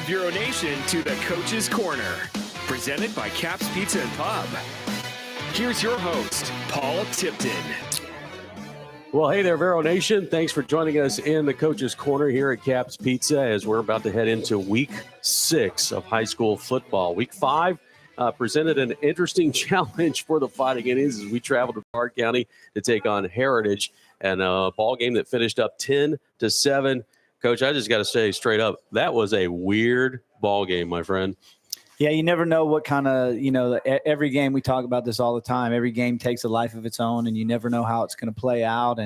Bureau Nation to the Coach's Corner, presented by Caps Pizza and Pub. Here's your host, Paul Tipton. Well, hey there, Vero Nation. Thanks for joining us in the Coach's Corner here at Caps Pizza as we're about to head into Week 6 of high school football. Week 5 presented an interesting challenge for the Fighting Indians as we traveled to Clark County to take on Heritage, and a ball game that finished up 10-7. Coach, I just got to say straight up, that was a weird ball game, my friend. Yeah, you never know what kind of, every game, we talk about this all the time. Every game takes a life of its own, and you never know how it's going to play out.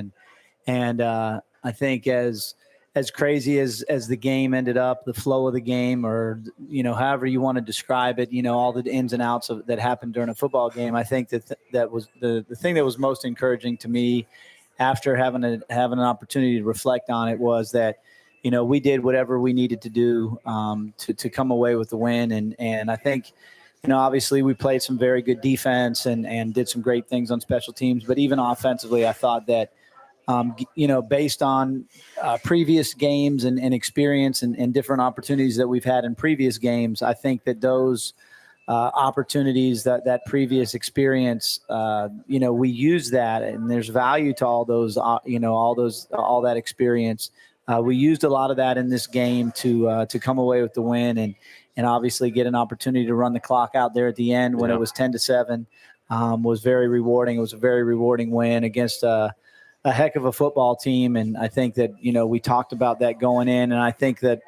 And I think as crazy as the game ended up, the flow of the game, or, however you want to describe it, all the ins and outs that happened during a football game, I think that was the thing that was most encouraging to me after having an opportunity to reflect on it was that, we did whatever we needed to do to come away with the win. And I think, obviously we played some very good defense and did some great things on special teams. But even offensively, I thought that, based on previous games and experience and different opportunities that we've had in previous games, I think that those opportunities, that previous experience, we use that, and there's value to all those, all that experience. We used a lot of that in this game to come away with the win and obviously get an opportunity to run the clock out there at the end when it was 10-7 was very rewarding. It was a very rewarding win against a heck of a football team. And I think that, we talked about that going in. And I think that,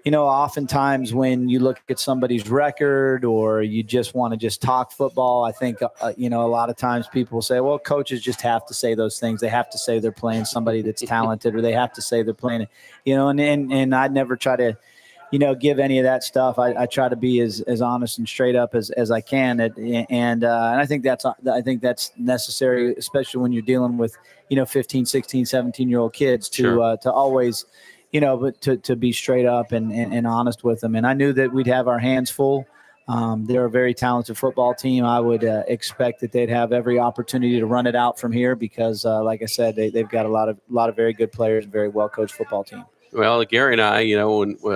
oftentimes when you look at somebody's record or you just want to just talk football, I think, a lot of times people say, well, coaches just have to say those things. They have to say they're playing somebody that's talented, or they have to say they're playing, and I never try to, give any of that stuff. I try to be as honest and straight up as I can. And I think that's necessary, especially when you're dealing with, 15, 16, 17-year-old kids to always, but to be straight up and honest with them. And I knew that we'd have our hands full. They're a very talented football team. I would expect that they'd have every opportunity to run it out from here because, like I said, they've got a lot of very good players, very well-coached football team. Well, Gary and I,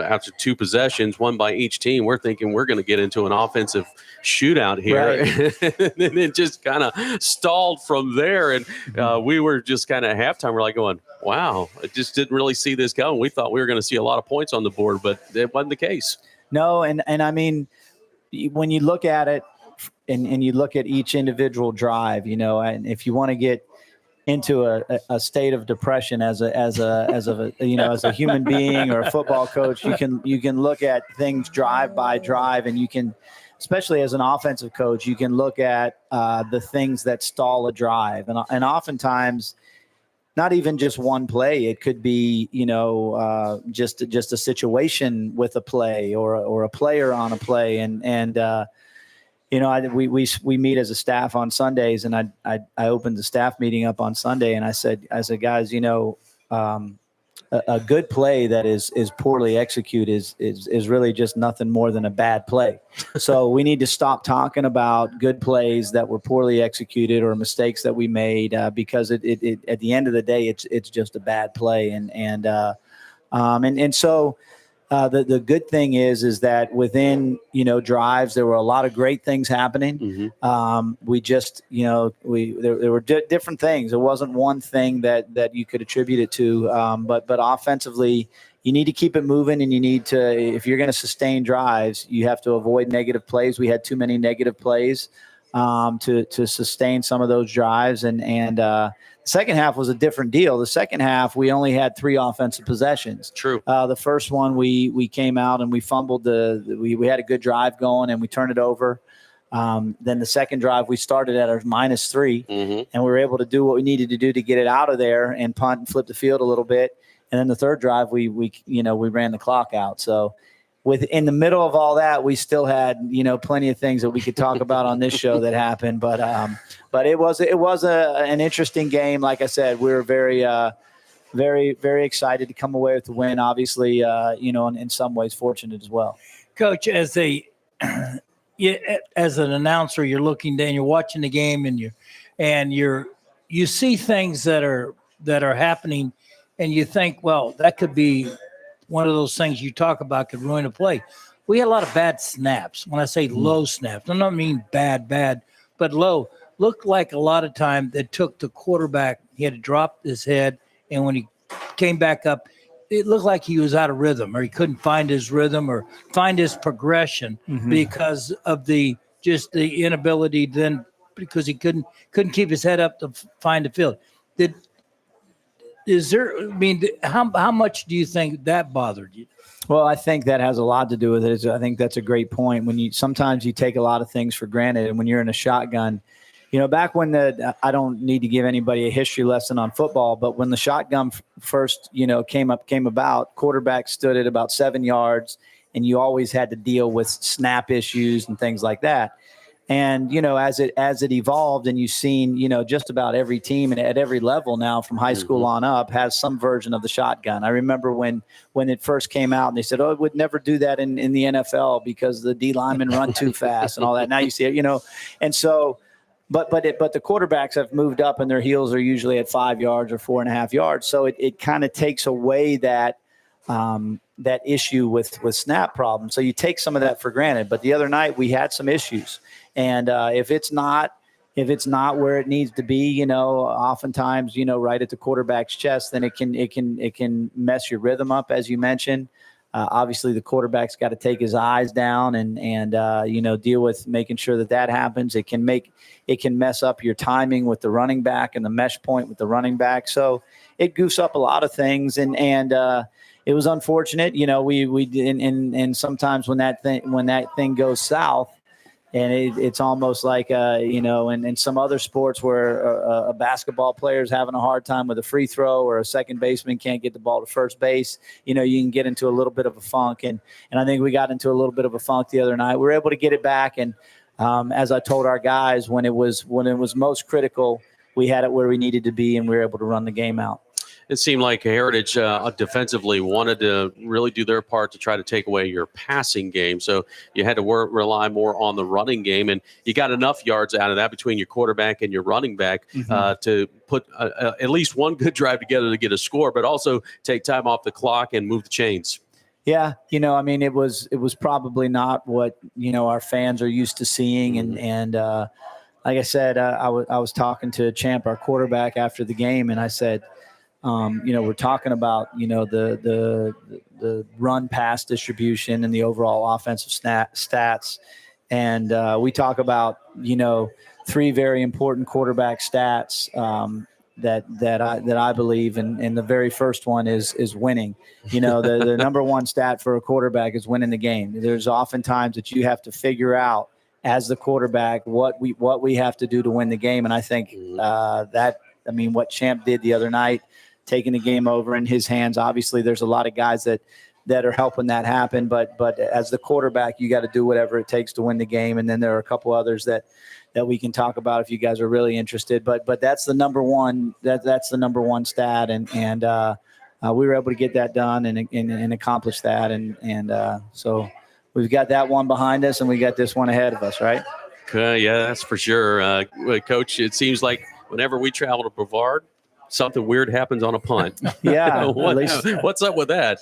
after 2 possessions, one by each team, we're thinking we're going to get into an offensive shootout here. Right. And it just kind of stalled from there. And we were just kind of at halftime, we're like going, wow, I just didn't really see this going. We thought we were going to see a lot of points on the board, but it wasn't the case. No, and I mean, when you look at it and you look at each individual drive, and if you want to get into a state of depression as a human being or a football coach, you can look at things drive by drive, and you can, especially as an offensive coach, you can look at the things that stall a drive, and oftentimes not even just one play. It could be just a situation with a play or a player on a play, and we meet as a staff on Sundays, and I opened the staff meeting up on Sunday, and I said, guys, a good play that is poorly executed is really just nothing more than a bad play. So we need to stop talking about good plays that were poorly executed or mistakes that we made because it at the end of the day, it's just a bad play. And so. The good thing is that within, drives, there were a lot of great things happening. Mm-hmm. We just, there were different things. There wasn't one thing that you could attribute it to. But offensively, you need to keep it moving, and you need to, if you're going to sustain drives, you have to avoid negative plays. We had too many negative plays to sustain some of those drives. And the second half was a different deal. The second half, we only had 3 offensive possessions. True. The first one, we came out and we fumbled we had a good drive going and we turned it over. Then the second drive, we started at our -3, mm-hmm. and we were able to do what we needed to do to get it out of there and punt and flip the field a little bit. And then the third drive, we ran the clock out. So in the middle of all that, we still had, plenty of things that we could talk about on this show that happened. But it was an interesting game. Like I said, we were very, very, very excited to come away with the win. Obviously, in some ways fortunate as well. Coach, as an announcer, you're looking down, you're watching the game, and you see things that are happening, and you think, well, that could be one of those things you talk about could ruin a play. We had a lot of bad snaps. When I say low snaps, I don't mean bad, but low. Looked like a lot of time that took the quarterback. He had to drop his head, and when he came back up, it looked like he was out of rhythm, or he couldn't find his rhythm or find his progression because of the inability then, because he couldn't keep his head up to find the field. How much do you think that bothered you? Well, I think that has a lot to do with it. I think that's a great point. Sometimes you take a lot of things for granted, and when you're in a shotgun, back when I don't need to give anybody a history lesson on football, but when the shotgun first, came about, quarterback stood at about 7 yards, and you always had to deal with snap issues and things like that. And, as it evolved, and you've seen, just about every team and at every level now from high school on up has some version of the shotgun. I remember when it first came out and they said, it would never do that in the NFL because the D linemen run too fast and all that. Now you see it, and so, but the quarterbacks have moved up and their heels are usually at 5 yards or 4.5 yards. So it kind of takes away that issue with snap problems. So you take some of that for granted. But the other night we had some issues. And if it's not where it needs to be, oftentimes, right at the quarterback's chest, then it can mess your rhythm up, as you mentioned. Obviously, the quarterback's got to take his eyes down and deal with making sure that happens. It can mess up your timing with the running back and the mesh point with the running back. So it goofs up a lot of things, and it was unfortunate. We did, and sometimes when that thing goes south. And it's almost like, in some other sports where a basketball player is having a hard time with a free throw, or a second baseman can't get the ball to first base, you can get into a little bit of a funk. And I think we got into a little bit of a funk the other night. We were able to get it back. And as I told our guys, when it was most critical, we had it where we needed to be, and we were able to run the game out. It seemed like Heritage defensively wanted to really do their part to try to take away your passing game. So you had to rely more on the running game, and you got enough yards out of that between your quarterback and your running back to put at least one good drive together to get a score, but also take time off the clock and move the chains. Yeah, it was probably not what our fans are used to seeing, and like I said, I was talking to Champ, our quarterback, after the game, and I said, we're talking about, the run pass distribution and the overall offensive stats. And we talk about, 3 very important quarterback stats that I believe. And the very first one is winning. The number one stat for a quarterback is winning the game. There's oftentimes that you have to figure out as the quarterback what we have to do to win the game. And I think what Champ did the other night, taking the game over in his hands. Obviously, there's a lot of guys that are helping that happen, but as the quarterback, you got to do whatever it takes to win the game. And then there are a couple others that we can talk about if you guys are really interested. But that's the number one. That's the number one stat, and we were able to get that done and accomplish that. And so we've got that one behind us, and we got this one ahead of us, right? Yeah, that's for sure, Coach. It seems like whenever we travel to Brevard, something weird happens on a punt. Yeah. What's up with that?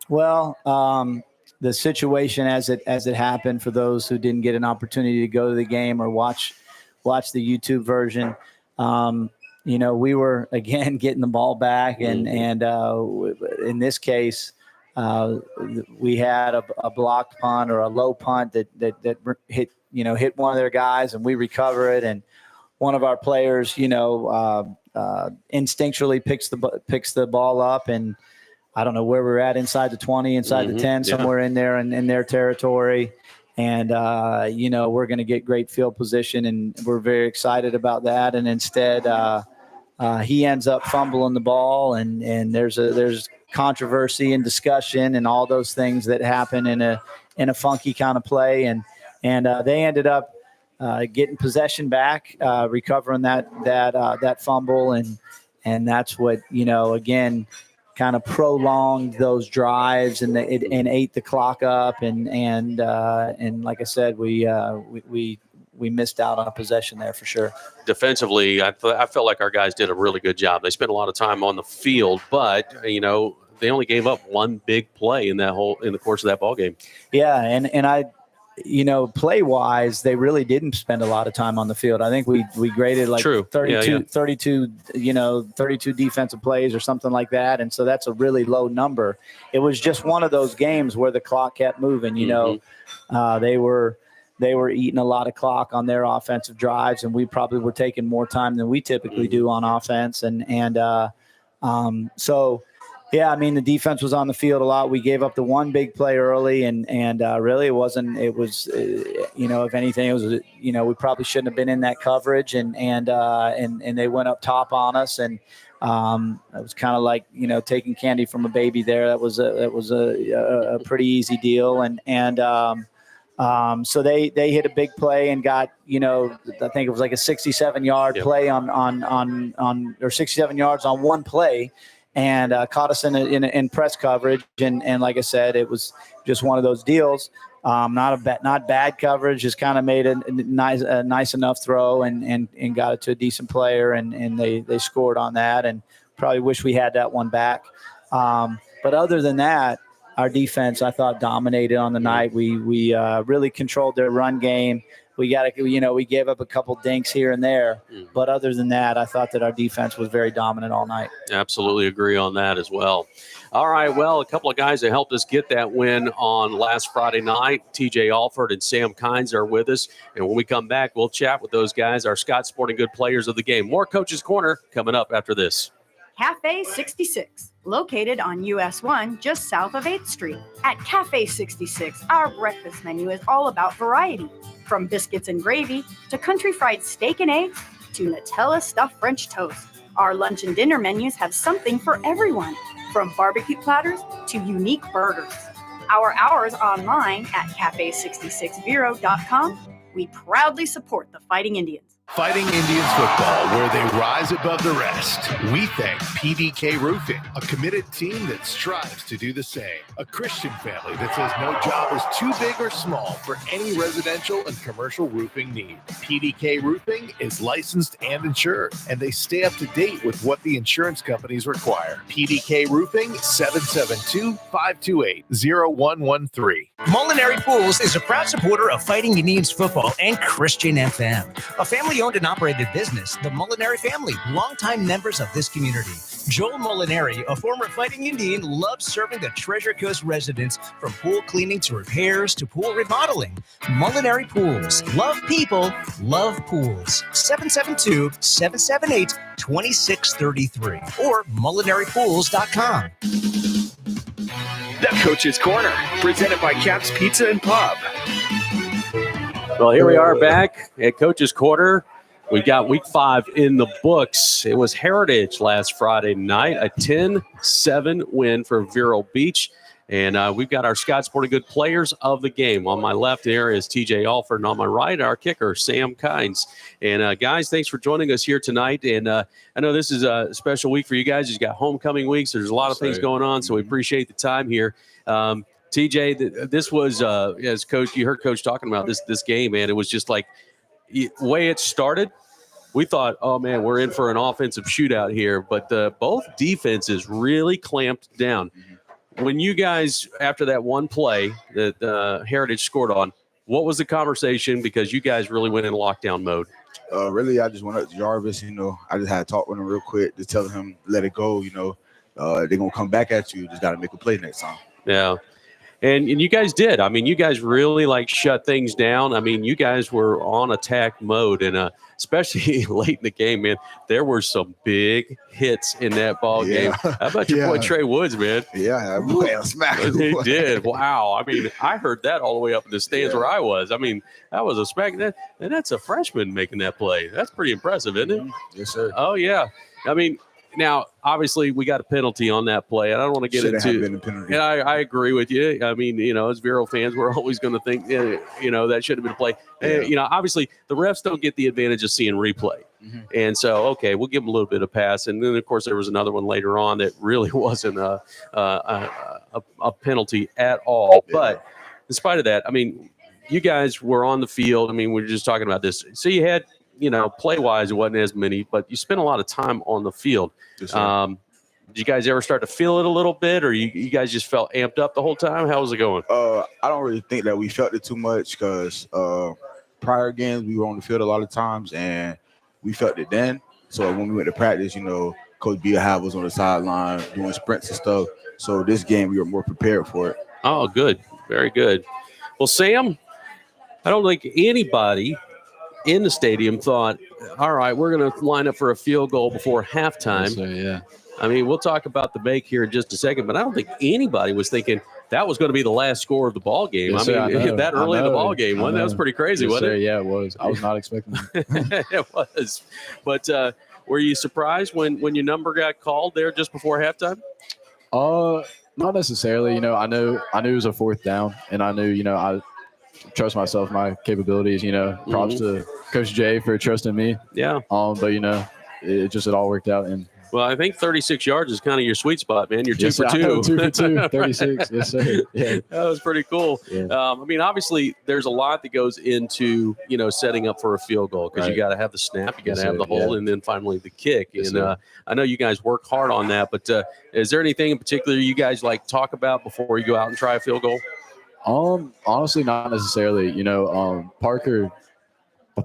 Well, the situation as it happened, for those who didn't get an opportunity to go to the game or watch the YouTube version, we were again getting the ball back, and in this case, we had a blocked punt or a low punt that hit one of their guys, and we recover it, and one of our players, instinctually picks the ball up, and I don't know where we're at, inside the 20, inside the 10, somewhere in there in their territory. And, we're going to get great field position, and we're very excited about that. And instead, he ends up fumbling the ball, and there's controversy and discussion and all those things that happen in a funky kind of play. And they ended up getting possession back, recovering that fumble, and that's what again kind of prolonged those drives and ate the clock up, and like I said, we missed out on a possession there for sure. Defensively, I felt like our guys did a really good job. They spent a lot of time on the field, but they only gave up one big play in the course of that ball game. Yeah, and I, play wise, they really didn't spend a lot of time on the field. I think we graded like True. 32 defensive plays or something like that, and so that's a really low number. It was just one of those games where the clock kept moving. They were eating a lot of clock on their offensive drives, and we probably were taking more time than we typically do on offense, so. Yeah, I mean, the defense was on the field a lot. We gave up the one big play early, and really it wasn't. It was, if anything, it was, we probably shouldn't have been in that coverage, and they went up top on us, and it was kind of like taking candy from a baby there. That was a pretty easy deal, so they hit a big play and got I think it was like a 67-yard play on 67 yards on one play. And caught us in press coverage, and like I said, it was just one of those deals. Not bad coverage, just kind of made a nice enough throw and got it to a decent player, and they scored on that. And probably wish we had that one back. But other than that, our defense, I thought, dominated on the night. We really controlled their run game. We gave up a couple dinks here and there, but other than that, I thought that our defense was very dominant all night. Absolutely agree on that as well. All right, well, a couple of guys that helped us get that win on last Friday night, TJ Alford and Sam Kynes are with us, and when we come back, we'll chat with those guys, our Scott Sporting Good players of the game. More Coach's Corner coming up after this. Cafe 66, located on US 1 just south of 8th Street. At Cafe 66, our breakfast menu is all about variety. From biscuits and gravy to country fried steak and eggs to Nutella stuffed French toast. Our lunch and dinner menus have something for everyone, from barbecue platters to unique burgers. Our hours online at cafe66vero.com. We proudly support the Fighting Indians. Fighting Indians football, where they rise above the rest. We thank PDK Roofing, a committed team that strives to do the same. A Christian family that says no job is too big or small for any residential and commercial roofing need. PDK Roofing is licensed and insured, and they stay up to date with what the insurance companies require. PDK Roofing, 772-528-0113. Molinari Pools is a proud supporter of Fighting Indians football and Christian FM. A family-owned and operated business, the Molinari family, longtime members of this community. Joel Molinari, a former Fighting Indian, loves serving the Treasure Coast residents, from pool cleaning to repairs to pool remodeling. Molinari Pools. Love people, love pools. 772-778-2633 or molinaripools.com. The Coach's Corner, presented by Caps Pizza and Pub. Well, here we are back at Coach's Corner. We got Week 5 in the books. It was Heritage last Friday night, a 10-7 win for Vero Beach. And we've got our Scott Sporting Good players of the game. On my left here is TJ Alford, and on my right, our kicker, Sam Kynes. And guys, thanks for joining us here tonight. And I know this is a special week for you guys. You've got homecoming weeks. There's a lot of things going on, so we appreciate the time here. TJ, this was, as Coach, you heard Coach talking about this game, man. It was just like the way it started. We thought, oh, man, we're in for an offensive shootout here. But both defenses really clamped down. When you guys, after that one play that Heritage scored on, what was the conversation? Because you guys really went in lockdown mode. Really, I just went up to Jarvis. I just had to talk with him real quick to tell him, let it go. They're going to come back at you. Just got to make a play next time. Yeah. And you guys did. I mean, you guys really shut things down. I mean, you guys were on attack mode, and especially late in the game, man. There were some big hits in that ball game. How about your boy Trey Woods, man? Yeah, boy, smack. He did. Wow. I mean, I heard that all the way up in the stands where I was. I mean, that was a smack. And that's a freshman making that play. That's pretty impressive, isn't it? Yes, sir. Oh yeah. I mean. Now, obviously, we got a penalty on that play. I don't want to get into it. And I agree with you. I mean, as Vero fans, we're always going to think, that should have been a play. Yeah. Obviously, the refs don't get the advantage of seeing replay. Mm-hmm. And so, okay, we'll give them a little bit of pass. And then, of course, there was another one later on that really wasn't a penalty at all. Yeah. But in spite of that, I mean, you guys were on the field. I mean, we were just talking about this. So you had – play-wise, it wasn't as many, but you spent a lot of time on the field. Yes, Did you guys ever start to feel it a little bit, or you guys just felt amped up the whole time? How was it going? I don't really think that we felt it too much because prior games we were on the field a lot of times and we felt it then. So when we went to practice, Coach Beal was on the sideline doing sprints and stuff. So this game we were more prepared for it. Oh, good. Very good. Well, Sam, I don't think anybody in the stadium thought, all right, we're going to line up for a field goal before halftime. Yes, sir, yeah. I mean, we'll talk about the make here in just a second, but I don't think anybody was thinking that was going to be the last score of the ball game. Yes, sir, I know. That early in the ball game, that was pretty crazy, Yes, wasn't sir, it? Yeah, it was. I was not expecting that. It was. But were you surprised when your number got called there just before halftime? Not necessarily. I knew it was a fourth down, and I knew, I trust myself, my capabilities. Props to Coach Jay for trusting me. Yeah. But it all worked out. And well, I think 36 yards is kind of your sweet spot, man. You're yes, 2 for 2. 2 for 2, 36. Yes, sir. Yeah. That was pretty cool. Yeah. I mean, obviously, there's a lot that goes into, setting up for a field goal because you got to have the snap, you got to Yes, have sir. the hole, Yeah. and then finally the kick. Yes, and sir. I know you guys work hard on that, but is there anything in particular you guys talk about before you go out and try a field goal? Honestly, not necessarily.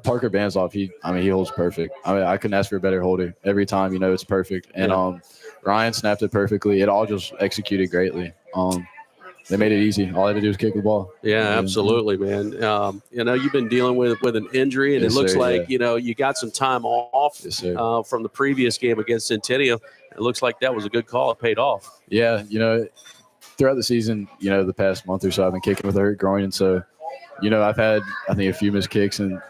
Parker Banzoff, he holds perfect. I couldn't ask for a better holder. Every time, it's perfect. And Ryan snapped it perfectly. It all just executed greatly. They made it easy. All I had to do was kick the ball. Yeah, absolutely, man. You've been dealing with an injury, and Yes, it looks sir, like, you got some time off Yes, sir. from the previous game against Centennial. It looks like that was a good call. It paid off. Yeah, throughout the season, the past month or so, I've been kicking with a hurt groin. And so, I've had, I think, a few missed kicks, and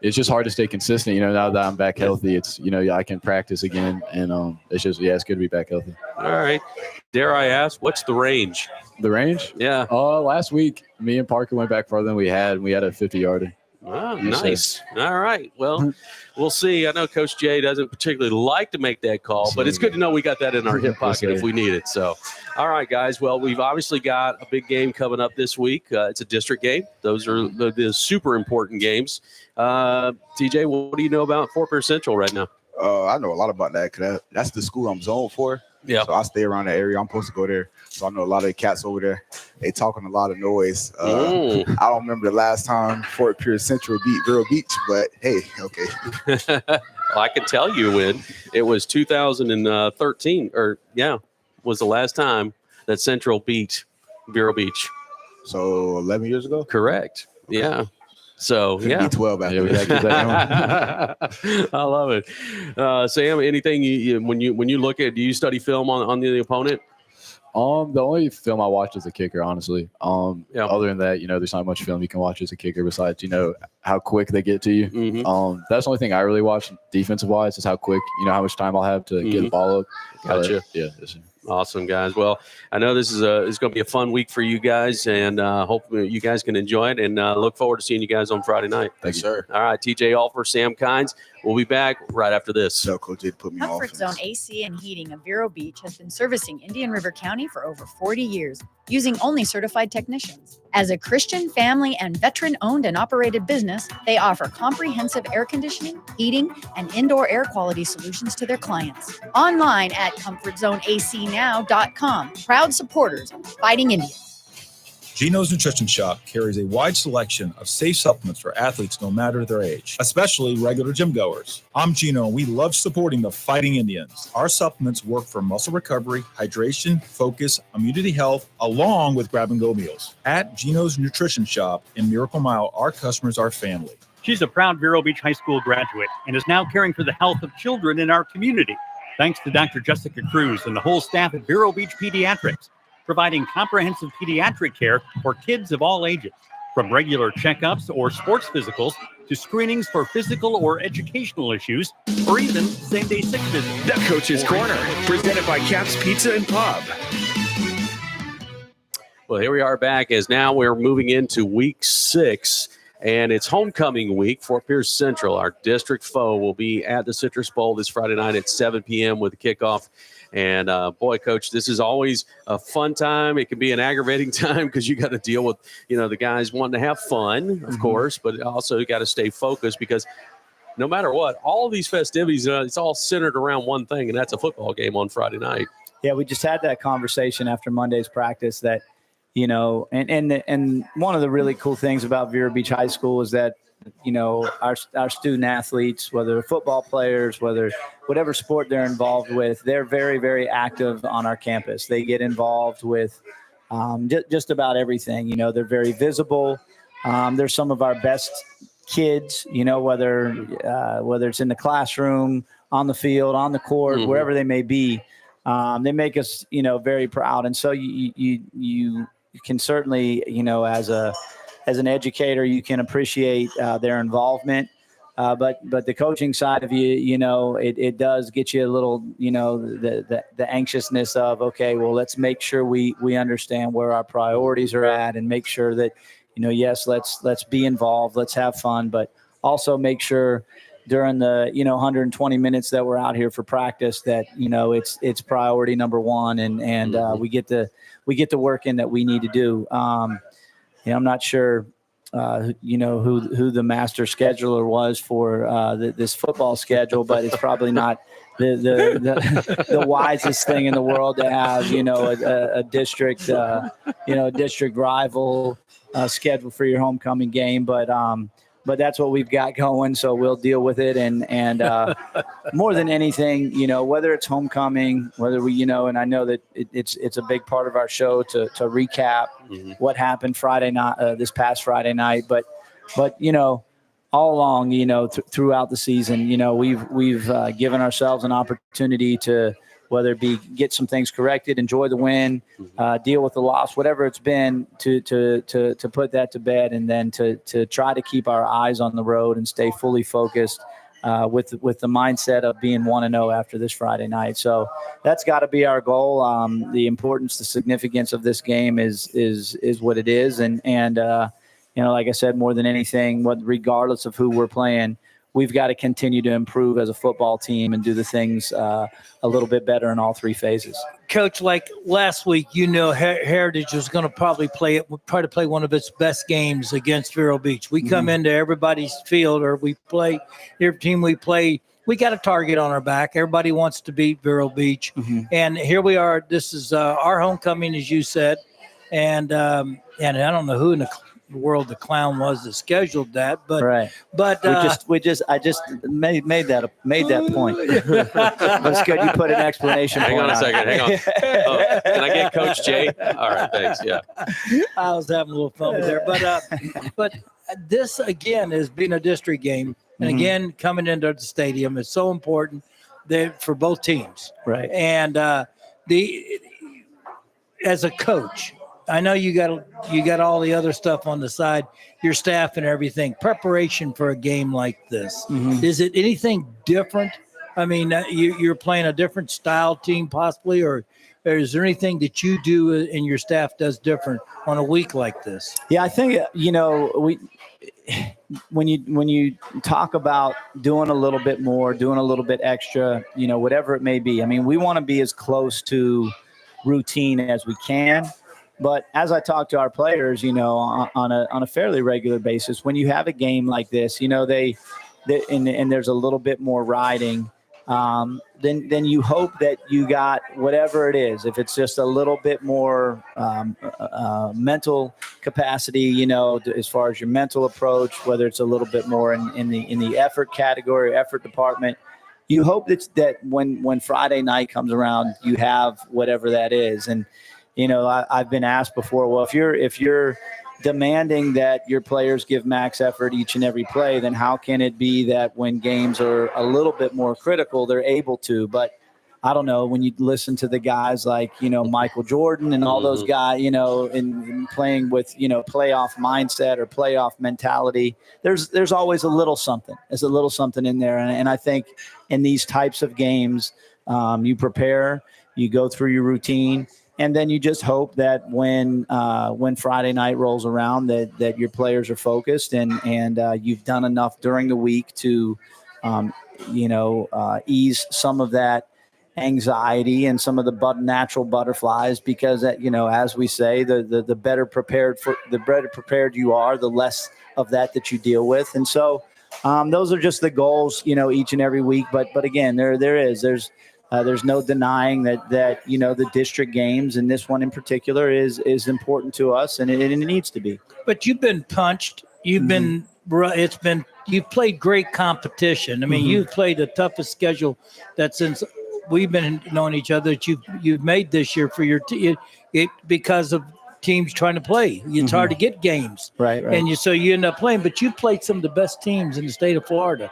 it's just hard to stay consistent. Now that I'm back healthy, it's, I can practice again. And it's just, it's good to be back healthy. All right. Dare I ask, what's the range? The range? Yeah. Last week, me and Parker went back farther than we had, and we had a 50-yarder. Oh, Yes, nice. All right. Well, we'll see. I know Coach Jay doesn't particularly like to make that call, but it's good to know we got that in our hip pocket if we need it. So, all right, guys. Well, we've obviously got a big game coming up this week. It's a district game. Those are the super important games. TJ, what do you know about Fort Pierce Central right now? I know a lot about that because that's the school I'm zoned for. Yeah. So I stay around that area. I'm supposed to go there. So I know a lot of the cats over there. They talking a lot of noise. I don't remember the last time Fort Pierce Central beat Vero Beach, but hey, okay. Well, I can tell you when. It was 2013, was the last time that Central beat Vero Beach. So 11 years ago? Correct. Yeah. So, yeah. Be 12 after Yeah, we that. got to get that going. I love it. Sam, anything when you look at, do you study film on the opponent? The only film I watched as a kicker, honestly. Yeah. Other than that, there's not much film you can watch as a kicker besides, how quick they get to you. Mhm. That's the only thing I really watch defensive wise is how quick, how much time I'll have to get the ball up. Gotcha. Yeah. Yes, sir. Awesome, guys. Well, I know this is going to be a fun week for you guys, and hope you guys can enjoy it, and look forward to seeing you guys on Friday night. Thanks, sir. All right, TJ Alfer, Sam Kynes. We'll be back right after this. Tell Coach J to put me on Comfort offense. Zone AC and Heating of Vero Beach has been servicing Indian River County for over 40 years, using only certified technicians. As a Christian, family, and veteran-owned and operated business, they offer comprehensive air conditioning, heating, and indoor air quality solutions to their clients. Online at ComfortZoneACNow.com. Proud supporters of Fighting Indians. Gino's Nutrition Shop carries a wide selection of safe supplements for athletes no matter their age, especially regular gym goers. I'm Gino, and we love supporting the Fighting Indians. Our supplements work for muscle recovery, hydration, focus, immunity health, along with grab-and-go meals. At Gino's Nutrition Shop in Miracle Mile, our customers are family. She's a proud Vero Beach High School graduate and is now caring for the health of children in our community. Thanks to Dr. Jessica Cruz and the whole staff at Vero Beach Pediatrics, providing comprehensive pediatric care for kids of all ages, from regular checkups or sports physicals to screenings for physical or educational issues, or even same-day sick visits. The Coach's Corner, presented by Caps Pizza and Pub. Well, here we are back as now we're moving into week 6, and it's homecoming week. Fort Pierce Central, our district foe, will be at the Citrus Bowl this Friday night at 7 p.m. with a kickoff. And boy, Coach, this is always a fun time. It can be an aggravating time because you got to deal with, the guys wanting to have fun, of course, but also you got to stay focused because no matter what, all these festivities, it's all centered around one thing, and that's a football game on Friday night. Yeah, we just had that conversation after Monday's practice that, and one of the really cool things about Vero Beach High School is that, our student athletes, whether they're football players, whatever sport they're involved with, they're very, very active on our campus. They get involved with just about everything. They're very visible. They're some of our best kids, whether it's in the classroom, on the field, on the court, wherever they may be. They make us, very proud. And so you can certainly, as an educator, you can appreciate their involvement. But the coaching side of it does get you a little, the anxiousness of, okay, well, let's make sure we understand where our priorities are at and make sure that, yes, let's be involved, let's have fun, but also make sure during the 120 minutes that we're out here for practice that it's priority number one, and we get the work in that we need to do. I'm not sure who the master scheduler was for this football schedule, but it's probably not the wisest thing in the world to have a district district rival schedule for your homecoming game, but that's what we've got going, so we'll deal with it. And more than anything, whether it's homecoming, whether we, and I know that it's a big part of our show to recap what happened Friday night, this past Friday night. But all along, throughout the season, we've given ourselves an opportunity to, whether it be get some things corrected, enjoy the win, deal with the loss, whatever it's been, to put that to bed, and then to try to keep our eyes on the road and stay fully focused with the mindset of being 1-0 after this Friday night. So that's got to be our goal. The importance, the significance of this game is what it is, and like I said, more than anything, regardless of who we're playing, we've got to continue to improve as a football team and do the things a little bit better in all three phases. Coach, like last week, Heritage was going to try to play one of its best games against Vero Beach. We come into everybody's field, or we play every team we play. We got a target on our back. Everybody wants to beat Vero Beach, and here we are. This is our homecoming, as you said, and I don't know who in the world the clown was that scheduled that, but right. But I just made that point. That's good. You put an explanation. Hang on a second. Hang on. Oh, can I get Coach Jay? All right, thanks. Yeah. I was having a little fun with there, but this again is being a district game, and again coming into the stadium is so important for both teams. Right. And as a coach, I know you got all the other stuff on the side, your staff and everything. Preparation for a game like this. Is it anything different? I mean, you're playing a different style team possibly, or is there anything that you do and your staff does different on a week like this? Yeah, I think when you talk about doing a little bit more, doing a little bit extra, whatever it may be. I mean, we want to be as close to routine as we can. But as I talk to our players, on a fairly regular basis, when you have a game like this, and there's a little bit more riding, then you hope that you got whatever it is. If it's just a little bit more mental capacity, as far as your mental approach, whether it's a little bit more in the effort category, effort department, you hope that when Friday night comes around, you have whatever that is. And I've been asked before, well, if you're demanding that your players give max effort each and every play, then how can it be that when games are a little bit more critical, they're able to? But I don't know, when you listen to the guys like, Michael Jordan and all those guys, in playing with, playoff mindset or playoff mentality, there's always a little something. There's a little something in there. And I think in these types of games, you prepare, you go through your routine, and then you just hope that when Friday night rolls around, that your players are focused and you've done enough during the week to, ease some of that anxiety and some of the natural butterflies, because as we say, the better prepared you are, the less of that you deal with. And so those are just the goals, each and every week. But again, there's There's no denying that the district games, and this one in particular is important to us, and it needs to be. But you've been punched. You've you've played great competition. I mean, you've played the toughest schedule that since we've been knowing each other that you've made this year for your team because of teams trying to play. It's hard to get games, right. And so you end up playing. But you played some of the best teams in the state of Florida,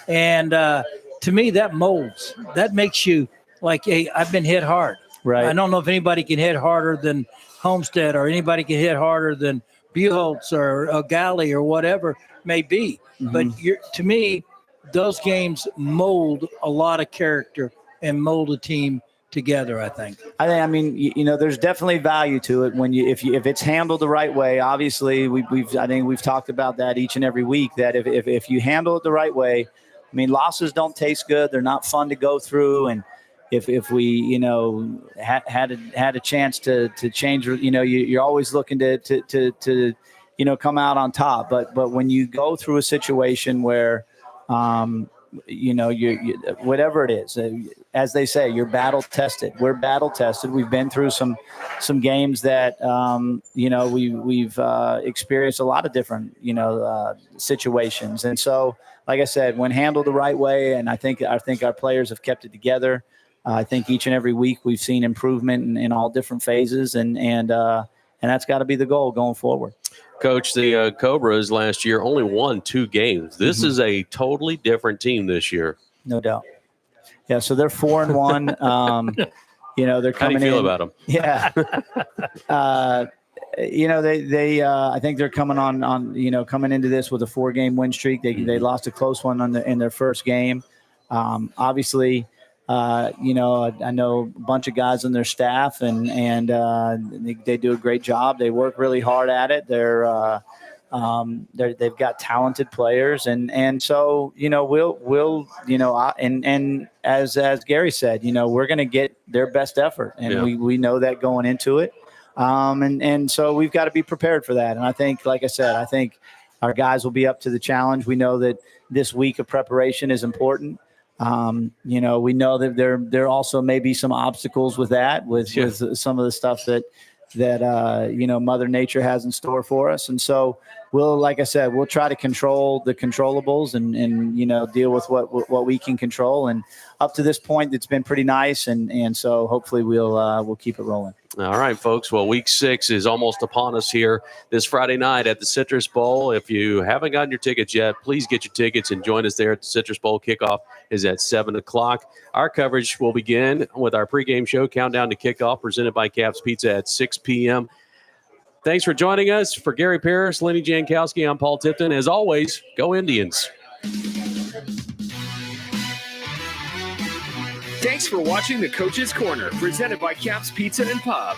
and to me that molds. That makes you like, hey, I've been hit hard. Right. I don't know if anybody can hit harder than Homestead, or anybody can hit harder than Buholtz or Galley or whatever it may be. But to me, those games mold a lot of character and mold a team together. I mean, there's definitely value to it when if it's handled the right way. Obviously, I think we've talked about that each and every week. That if you handle it the right way, I mean, losses don't taste good. They're not fun to go through, and if we had a chance to change, you're always looking to come out on top. But when you go through a situation where you whatever it is, as they say, you're battle tested. We're battle tested. We've been through some games that we've experienced a lot of different situations, and so like I said, when handled the right way, and I think our players have kept it together. I think each and every week we've seen improvement in all different phases, and that's got to be the goal going forward. Coach, the Cobras last year only won 2 games. This is a totally different team this year. No doubt. Yeah, so they're 4-1. They're coming in. How do you feel about them? Yeah. They I think they're coming coming into this with a 4-game win streak. They lost a close one in their first game. Obviously, I know a bunch of guys on their staff, and they do a great job. They work really hard at it. They've got talented players, and so we'll and as Gary said, we're going to get their best effort, and we know that going into it. And so we've got to be prepared for that. And I think, like I said, our guys will be up to the challenge. We know that this week of preparation is important. We know that there also may be some obstacles with that, with some of the stuff that Mother Nature has in store for us. And so like I said, we'll try to control the controllables and deal with what we can control. And up to this point, it's been pretty nice. And so hopefully we'll keep it rolling. All right, folks. Well, week 6 is almost upon us here this Friday night at the Citrus Bowl. If you haven't gotten your tickets yet, please get your tickets and join us there at the Citrus Bowl. Kickoff is at 7 o'clock. Our coverage will begin with our pregame show, Countdown to Kickoff, presented by Cap's Pizza at 6 p.m. Thanks for joining us. For Gary Parrish, Lenny Jankowski, I'm Paul Tipton. As always, go Indians. Thanks for watching the Coach's Corner, presented by Cap's Pizza and Pub.